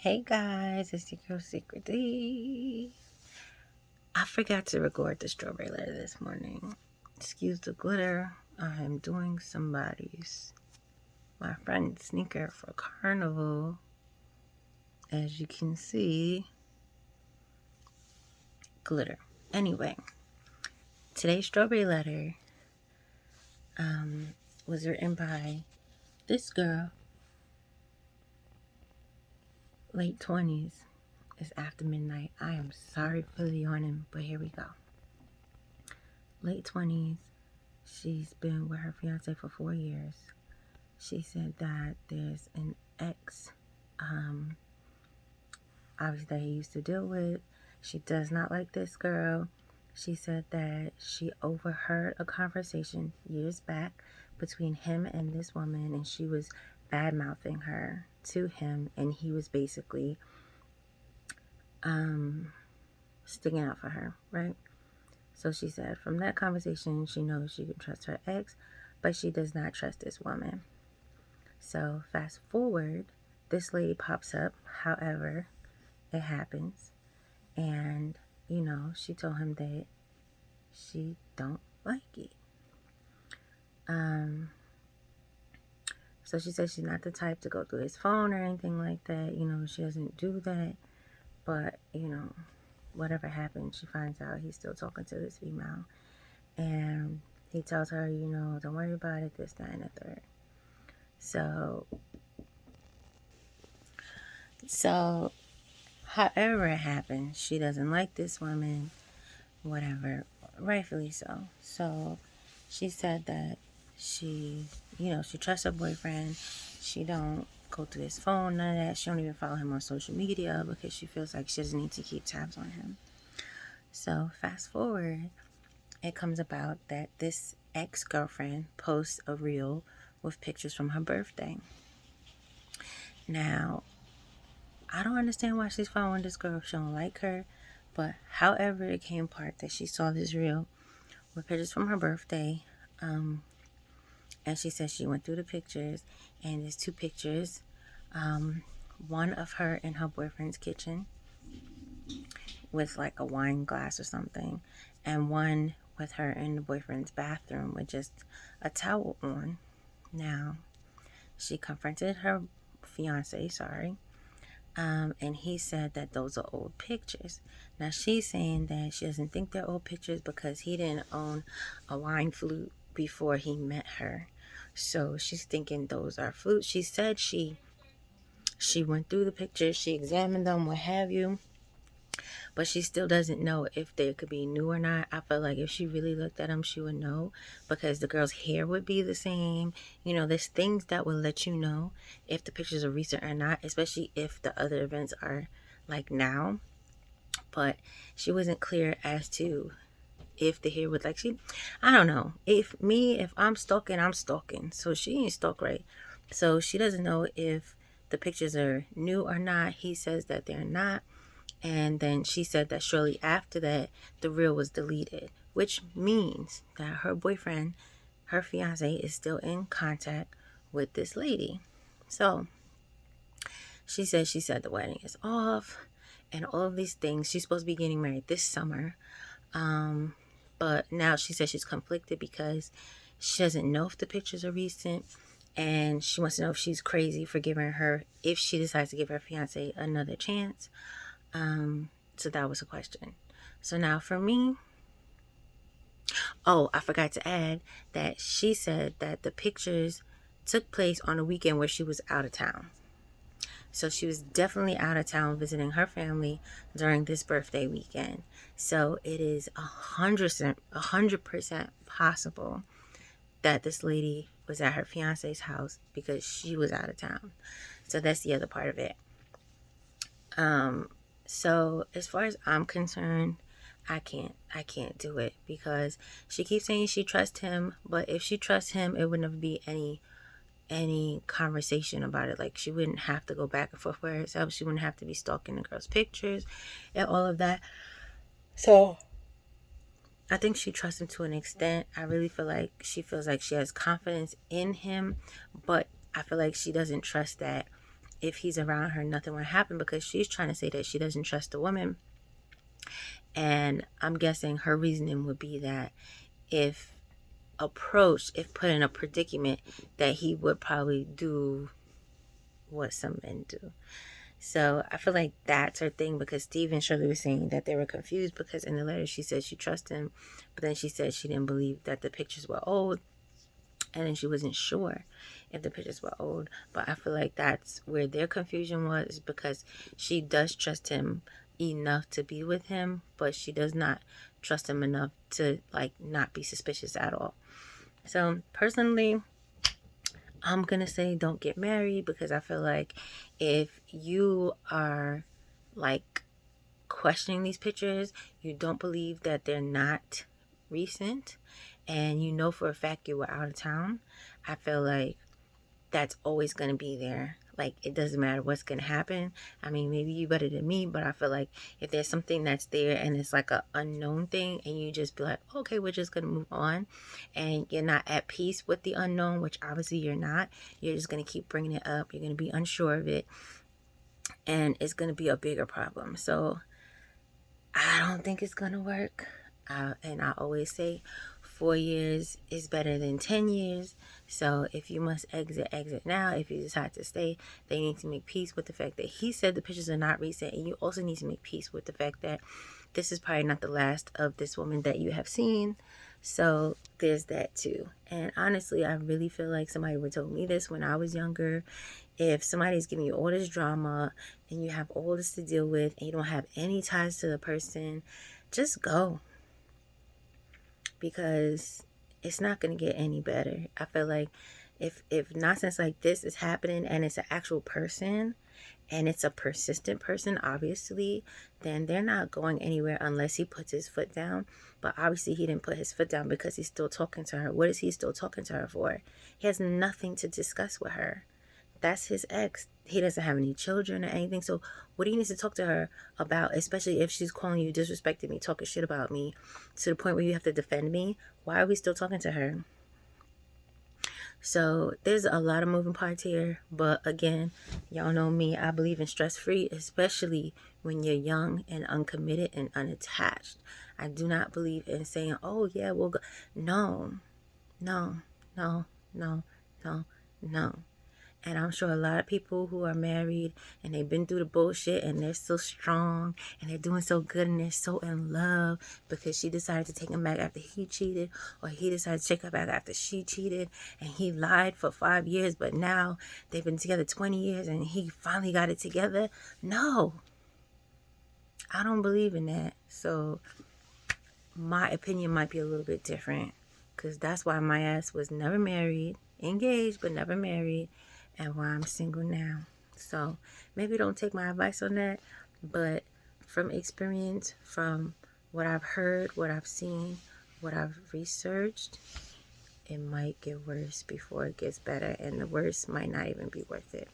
Hey guys, it's your girl SeekretD. I forgot to record the strawberry letter this morning. Excuse the glitter. I am doing my friend's sneaker for carnival. As you can see, glitter. Anyway, today's strawberry letter was written by this girl, late 20s. It's after midnight. I am sorry for the yawning, but here we go. Late 20s. She's been with her fiance for 4 years. She said that there's an ex, obviously that he used to deal with. She does not like this girl. She said that she overheard a conversation years back between him and this woman, and she was bad-mouthing her to him, and he was basically sticking out for her, right? So she said from that conversation, she knows she can trust her ex, but she does not trust this woman. So fast forward, this lady pops up, however it happens, and she told him that she don't like it. So she said she's not the type to go through his phone or anything like that. She doesn't do that. But, whatever happens, she finds out he's still talking to this female. And he tells her, don't worry about it, this, that, and the third. So, however it happens, she doesn't like this woman, whatever, rightfully so. So, she said that she trusts her boyfriend. She don't go through his phone, none of that. She don't even follow him on social media because she feels like she doesn't need to keep tabs on him. So, fast forward, it comes about that this ex-girlfriend posts a reel with pictures from her birthday. Now, I don't understand why she's following this girl if she don't like her, but however it came part that she saw this reel with pictures from her birthday, and she said she went through the pictures, and there's two pictures, one of her in her boyfriend's kitchen with like a wine glass or something, and one with her in the boyfriend's bathroom with just a towel on. Now, she confronted her fiance, and he said that those are old pictures. Now, she's saying that she doesn't think they're old pictures because he didn't own a wine flute before he met her. So she's thinking those are flutes. She said she went through the pictures, she examined them, what have you, but she still doesn't know if they could be new or not. I feel like if she really looked at them, she would know because the girl's hair would be the same. There's things that will let you know if the pictures are recent or not, especially if the other events are like now. But she wasn't clear as to if the hair would I don't know. If I'm stalking, I'm stalking. So she ain't stalk right. So she doesn't know if the pictures are new or not. He says that they're not. And then she said that shortly after that, the reel was deleted, which means that her boyfriend, her fiance, is still in contact with this lady. So she said the wedding is off and all of these things. She's supposed to be getting married this summer. But now she says she's conflicted because she doesn't know if the pictures are recent. And she wants to know if she's crazy for giving her, if she decides to give her fiance another chance. So that was a question. So now for me, I forgot to add that she said that the pictures took place on a weekend where she was out of town. So she was definitely out of town visiting her family during this birthday weekend. So it is 100% possible that this lady was at her fiance's house because she was out of town. So that's the other part of it. So as far as I'm concerned, I can't do it because she keeps saying she trusts him, but if she trusts him, it would never be any conversation about it. Like, she wouldn't have to go back and forth with herself. She wouldn't have to be stalking the girl's pictures and all of that. So I think she trusts him to an extent. I really feel like she feels like she has confidence in him, but I feel like she doesn't trust that if he's around her, nothing will happen, because she's trying to say that she doesn't trust the woman. And I'm guessing her reasoning would be that if put in a predicament, that he would probably do what some men do. So I feel like that's her thing, because Steve and Shirley were saying that they were confused because in the letter she said she trusted him, but then she said she didn't believe that the pictures were old, and then she wasn't sure if the pictures were old. But I feel like that's where their confusion was, because she does trust him enough to be with him, but she does not trust him enough to like not be suspicious at all. So personally, I'm gonna say don't get married, because I feel like if you are like questioning these pictures, you don't believe that they're not recent, and you know for a fact you were out of town, I feel like that's always going to be there. Like, it doesn't matter what's going to happen. I mean, maybe you better than me, but I feel like if there's something that's there and it's like a unknown thing, and you just be like, okay, we're just going to move on, and you're not at peace with the unknown, which obviously you're not, you're just going to keep bringing it up, you're going to be unsure of it, and it's going to be a bigger problem. So I don't think it's going to work. And I always say 4 years is better than 10 years. So if you must exit, exit now. If you decide to stay, they need to make peace with the fact that he said the pictures are not recent. And you also need to make peace with the fact that this is probably not the last of this woman that you have seen. So there's that too. And honestly, I really feel like somebody would told me this when I was younger. If somebody's giving you all this drama and you have all this to deal with and you don't have any ties to the person, just go. Because it's not going to get any better. I feel like if nonsense like this is happening and it's an actual person and it's a persistent person, obviously, then they're not going anywhere unless he puts his foot down. But obviously he didn't put his foot down because he's still talking to her. What is he still talking to her for? He has nothing to discuss with her. That's his ex. He doesn't have any children or anything. So what do you need to talk to her about, especially if she's calling you, disrespecting me, talking shit about me to the point where you have to defend me? Why are we still talking to her? So there's a lot of moving parts here. But again, y'all know me. I believe in stress-free, especially when you're young and uncommitted and unattached. I do not believe in saying, oh, yeah, we'll go. No, no, no, no, no, no. And I'm sure a lot of people who are married and they've been through the bullshit and they're so strong and they're doing so good and they're so in love because she decided to take him back after he cheated, or he decided to take her back after she cheated, and he lied for 5 years, but now they've been together 20 years and he finally got it together. No, I don't believe in that. So my opinion might be a little bit different, because that's why my ass was never married, engaged but never married, and why I'm single now. So maybe don't take my advice on that, but from experience, from what I've heard, what I've seen, what I've researched, it might get worse before it gets better, and the worst might not even be worth it.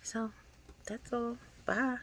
So that's all. Bye.